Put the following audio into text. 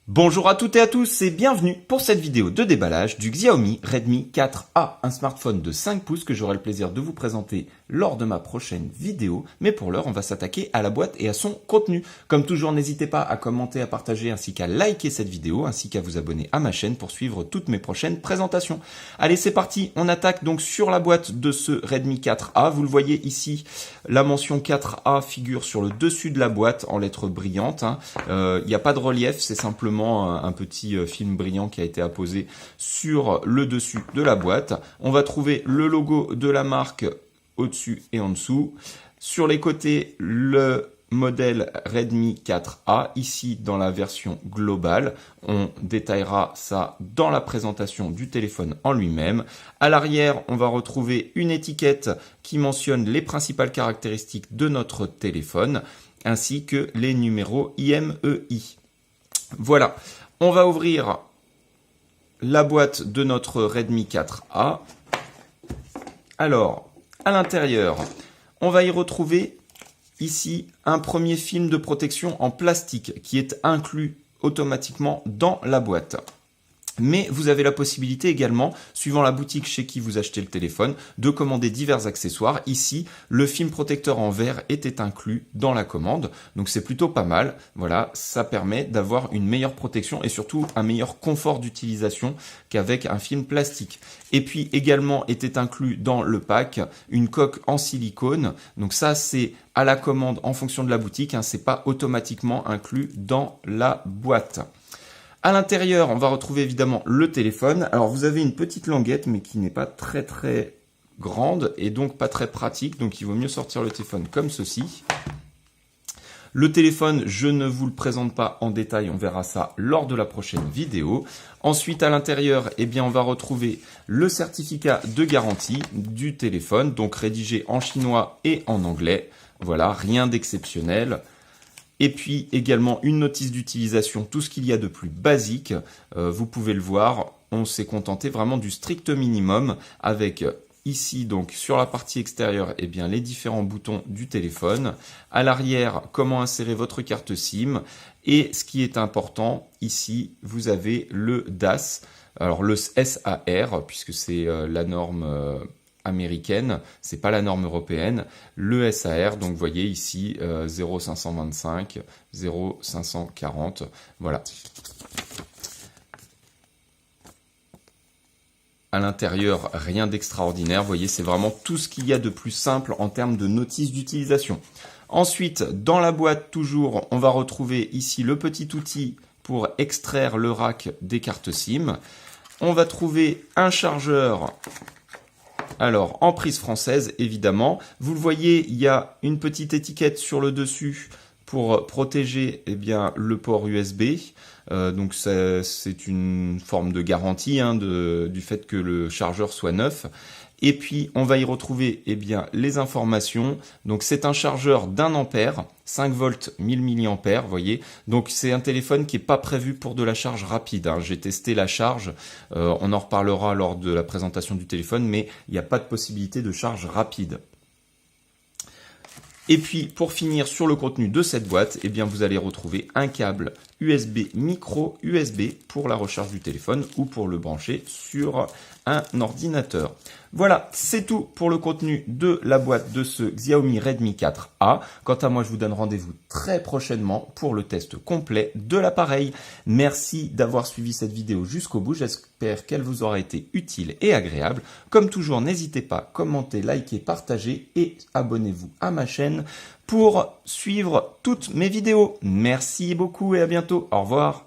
Bonjour à toutes et à tous et bienvenue pour cette vidéo de déballage du Xiaomi Redmi 4A, un smartphone de 5 pouces que j'aurai le plaisir de vous présenter lors de ma prochaine vidéo. Mais pour l'heure, on va s'attaquer à la boîte et à son contenu. Comme toujours, n'hésitez pas à commenter, à partager ainsi qu'à liker cette vidéo, ainsi qu'à vous abonner à ma chaîne pour suivre toutes mes prochaines présentations. Allez, c'est parti, on attaque donc sur la boîte de ce Redmi 4A. Vous le voyez ici, la mention 4A figure sur le dessus de la boîte en lettres brillantes. Il n'y a pas de relief, c'est simplement un petit film brillant qui a été apposé sur le dessus de la boîte. On va trouver le logo de la marque au-dessus et en dessous. Sur les côtés, le modèle Redmi 4A, ici dans la version globale. On détaillera ça dans la présentation du téléphone en lui-même. À l'arrière, on va retrouver une étiquette qui mentionne les principales caractéristiques de notre téléphone, ainsi que les numéros IMEI. Voilà, on va ouvrir la boîte de notre Redmi 4A. Alors, à l'intérieur, on va y retrouver ici un premier film de protection en plastique qui est inclus automatiquement dans la boîte. Mais vous avez la possibilité également, suivant la boutique chez qui vous achetez le téléphone, de commander divers accessoires. Ici, le film protecteur en verre était inclus dans la commande, donc c'est plutôt pas mal. Voilà, ça permet d'avoir une meilleure protection et surtout un meilleur confort d'utilisation qu'avec un film plastique. Et puis également était inclus dans le pack une coque en silicone. Donc ça, c'est à la commande en fonction de la boutique, c'est pas automatiquement inclus dans la boîte. À l'intérieur, on va retrouver évidemment le téléphone. Alors vous avez une petite languette, mais qui n'est pas très grande et donc pas très pratique. Donc il vaut mieux sortir le téléphone comme ceci. Le téléphone, je ne vous le présente pas en détail, on verra ça lors de la prochaine vidéo. Ensuite, à l'intérieur, on va retrouver le certificat de garantie du téléphone, donc rédigé en chinois et en anglais. Voilà, rien d'exceptionnel. Et puis également une notice d'utilisation, tout ce qu'il y a de plus basique. Vous pouvez le voir, on s'est contenté vraiment du strict minimum avec ici donc sur la partie extérieure les différents boutons du téléphone. À l'arrière, comment insérer votre carte SIM. Et ce qui est important, ici vous avez le DAS, alors le SAR puisque c'est la norme américaine, c'est pas la norme européenne, le SAR, donc vous voyez ici 0525, 0540, voilà. À l'intérieur, rien d'extraordinaire, vous voyez, c'est vraiment tout ce qu'il y a de plus simple en termes de notice d'utilisation. Ensuite, dans la boîte, toujours, on va retrouver ici le petit outil pour extraire le rack des cartes SIM. On va trouver un chargeur. Alors, en prise française, évidemment. Vous le voyez, il y a une petite étiquette sur le dessus pour protéger le port USB. Donc, c'est une forme de garantie du fait que le chargeur soit neuf. Et puis, on va y retrouver les informations. Donc, c'est un chargeur d'1 ampère, 5 volts, 1000 mAh, vous voyez. Donc, c'est un téléphone qui n'est pas prévu pour de la charge rapide. J'ai testé la charge. On en reparlera lors de la présentation du téléphone, mais il n'y a pas de possibilité de charge rapide. Et puis, pour finir sur le contenu de cette boîte, vous allez retrouver un câble USB micro USB pour la recharge du téléphone ou pour le brancher sur un ordinateur. Voilà, c'est tout pour le contenu de la boîte de ce Xiaomi Redmi 4A. Quant à moi, je vous donne rendez-vous très prochainement pour le test complet de l'appareil. Merci d'avoir suivi cette vidéo jusqu'au bout. J'espère qu'elle vous aura été utile et agréable. Comme toujours, n'hésitez pas, commentez, likez, partagez et abonnez-vous à ma chaîne pour suivre toutes mes vidéos. Merci beaucoup et à bientôt. Au revoir.